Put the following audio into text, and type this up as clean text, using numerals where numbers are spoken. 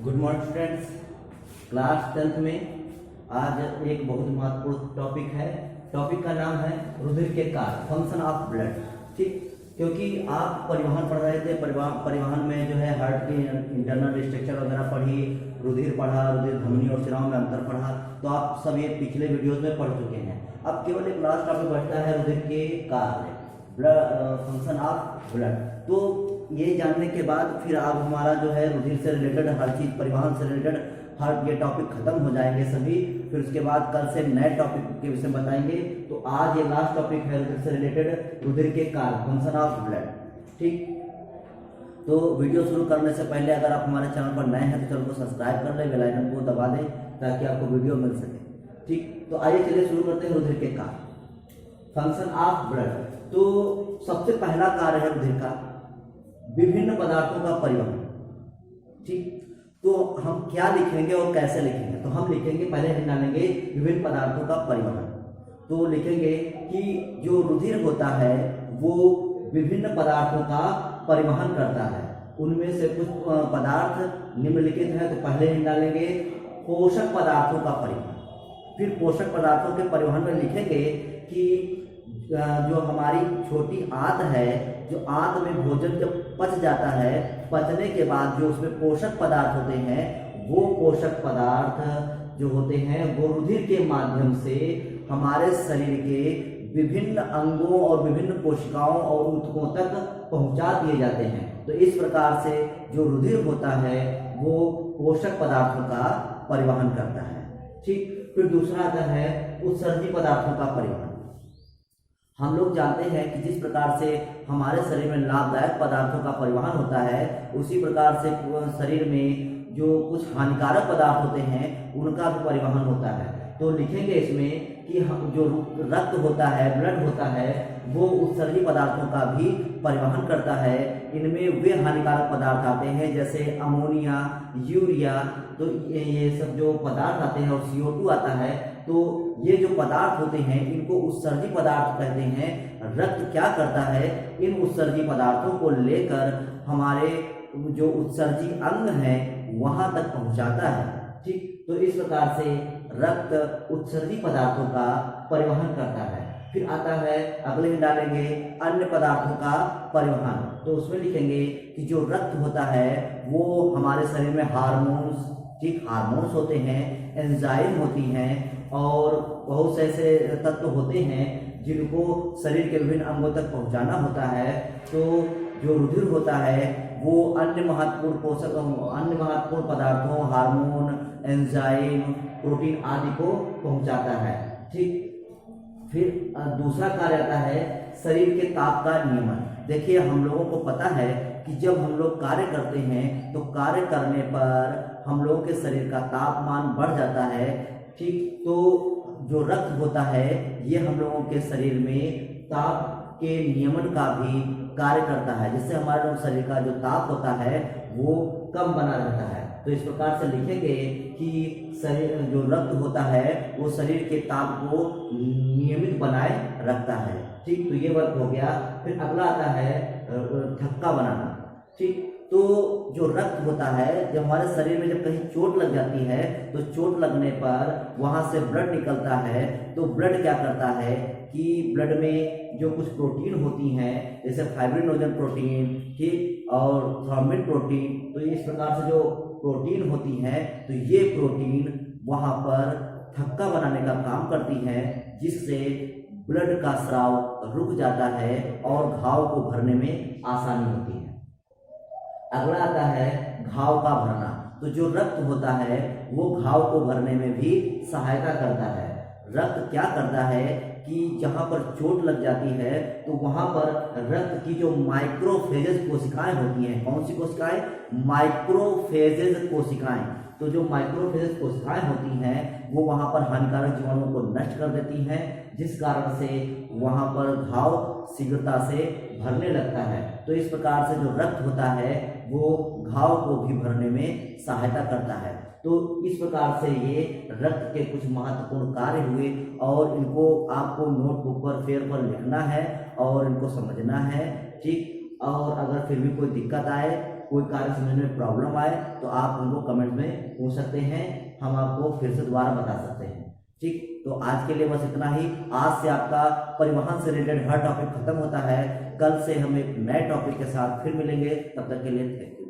Good morning students. Class 10th में आज एक बहुत महत्वपूर्ण टॉपिक है। टॉपिक का नाम है रुधिर के कार्य, फंक्शन ऑफ ब्लड। ठीक, क्योंकि आप परिवहन पढ़ रहे थे, परिवहन में जो है हार्ट की इंटरनल स्ट्रक्चर वगैरह पढ़ी, रुधिर पढ़ा, रुधिर धमनी और शिराओं में अंतर पढ़ा, तो आप सब ये पिछले वीडियोस में पढ़ चुके हैं। अब केवल एक लास्ट टॉपिक बचता है रुधिर के कार्य, ब्लड, फंक्शन ऑफ ब्लड। तो ये जानने के बाद फिर अब हमारा जो है रुधिर से रिलेटेड हर चीज़, परिवहन से रिलेटेड हर ये टॉपिक खत्म हो जाएंगे सभी। फिर उसके बाद कल से नए टॉपिक के विषय में बताएंगे। तो आज ये लास्ट टॉपिक है रुधिर से रिलेटेड, रुधिर के कार्य, फंक्शन ऑफ ब्लड। ठीक, तो वीडियो शुरू करने से पहले अगर आप हमारे चैनल पर नए हैं तो चैनल को सब्सक्राइब कर लें, बेल आइकन को दबा दें ताकि आपको वीडियो मिल सके। ठीक, तो आइए चलिए शुरू करते हैं रुधिर के कार्य, फंक्शन ऑफ ब्लड। तो सबसे पहला कार्य है रुधिर का विभिन्न पदार्थों का परिवहन। ठीक, तो हम क्या लिखेंगे और कैसे लिखेंगे? तो हम लिखेंगे, पहले हम डालेंगे विभिन्न पदार्थों का परिवहन। तो लिखेंगे कि जो रुधिर होता है वो विभिन्न पदार्थों का परिवहन करता है। उनमें से कुछ पदार्थ निम्नलिखित है। तो पहले हम डालेंगे पोषक पदार्थों का परिवहन। फिर पोषक पदार्थों के परिवहन में लिखेंगे कि जो हमारी छोटी आंत है, जो आंत में भोजन जब पच जाता है, पचने के बाद जो उसमें पोषक पदार्थ होते हैं, वो पोषक पदार्थ जो होते हैं वो रुधिर के माध्यम से हमारे शरीर के विभिन्न अंगों और विभिन्न कोशिकाओं और ऊतकों तक पहुंचा दिए जाते हैं। तो इस प्रकार से जो रुधिर होता है वो पोषक पदार्थों का परिवहन करता है। ठीक, फिर दूसरा आता है उत्सर्जी पदार्थों का परिवहन। हम लोग जानते हैं कि जिस प्रकार से हमारे शरीर में लाभदायक पदार्थों का परिवहन होता है, उसी प्रकार से शरीर में जो कुछ हानिकारक पदार्थ होते हैं उनका भी परिवहन होता है। तो लिखेंगे इसमें कि जो रक्त होता है, ब्लड होता है, वो उत्सर्जी पदार्थों का भी परिवहन करता है। इनमें वे हानिकारक पदार्थ आते हैं जैसे अमोनिया, यूरिया, तो ये सब जो पदार्थ आते हैं, और CO2 आता है। तो ये जो पदार्थ होते हैं इनको उत्सर्जी पदार्थ कहते हैं। रक्त क्या करता है, इन उत्सर्जी पदार्थों को लेकर हमारे जो उत्सर्जी अंग हैं वहां तक पहुंचाता है। ठीक, तो इस प्रकार से रक्त उत्सर्जी पदार्थों का परिवहन करता है। फिर आता है, अगले में डालेंगे अन्य पदार्थों का परिवहन। तो उसमें लिखेंगे कि जो रक्त होता है वो हमारे शरीर में हार्मोन्स, ठीक, हार्मोन्स होते हैं, एंजाइम होती हैं और बहुत से ऐसे तत्व होते हैं जिनको शरीर के विभिन्न अंगों तक पहुंचाना होता है। तो जो रुधिर होता है वो अन्य महत्वपूर्ण पोषक, अन्य महत्वपूर्ण पदार्थों, हार्मोन, एंजाइम, प्रोटीन आदि को पहुंचाता है। ठीक, फिर दूसरा कार्य आता है शरीर के ताप का नियमन। देखिए, हम लोगों को पता है कि जब हम लोग कार्य करते हैं तो कार्य करने पर हम लोगों के शरीर का तापमान बढ़ जाता है। ठीक, तो जो रक्त होता है ये हम लोगों के शरीर में ताप के नियमन का भी कार्य करता है, जिससे हमारे लोग शरीर का जो ताप होता है वो कम बना रहता है। तो इस प्रकार से लिखेंगे कि शरीर, जो रक्त होता है वो शरीर के ताप को नियमित बनाए रखता है। ठीक, तो ये वर्क हो गया। फिर अगला आता है थक्का बनाना। ठीक, तो जो रक्त होता है, जब हमारे शरीर में जब कहीं चोट लग जाती है तो चोट लगने पर वहां से ब्लड निकलता है। तो ब्लड क्या करता है कि ब्लड में जो कुछ प्रोटीन होती हैं जैसे फाइब्रिनोजन प्रोटीन, ठीक, और थ्रोम्बिन प्रोटीन, तो इस प्रकार से जो प्रोटीन होती हैं तो ये प्रोटीन वहां पर थक्का बनाने का काम करती हैं, जिससे ब्लड का स्राव रुक जाता है और घाव को भरने में आसानी होती है। अगला आता है घाव का भरना। तो जो रक्त होता है वो घाव को भरने में भी सहायता करता है। रक्त क्या करता है कि जहां पर चोट लग जाती है तो वहां पर रक्त की जो माइक्रोफेजेस कोशिकाएं होती हैं, कौन सी कोशिकाएं? माइक्रोफेजेस कोशिकाएं। तो जो माइक्रोफेजेस कोशिकाएं होती हैं वो वहां पर हानिकारक जीवाणुओं को नष्ट कर देती हैं, जिस कारण से वहां पर घाव शीघ्रता से भरने लगता है। तो इस प्रकार से जो रक्त होता है वो घाव को भी भरने में सहायता करता है। तो इस प्रकार से ये रक्त के कुछ महत्वपूर्ण कार्य हुए और इनको आपको नोटबुक पर, फेयर पर लिखना है और इनको समझना है। ठीक, और अगर फिर भी कोई दिक्कत आए कोई कार्य समझने में प्रॉब्लम आए तो आप उनको कमेंट में पूछ सकते हैं, हम आपको फिर से दोबारा बता सकते हैं। ठीक, तो आज के लिए बस इतना ही। आज से आपका परिवहन से रिलेटेड हर टॉपिक खत्म होता है। कल से हम एक नए टॉपिक के साथ फिर मिलेंगे, तब तक के लिए थैंक यू।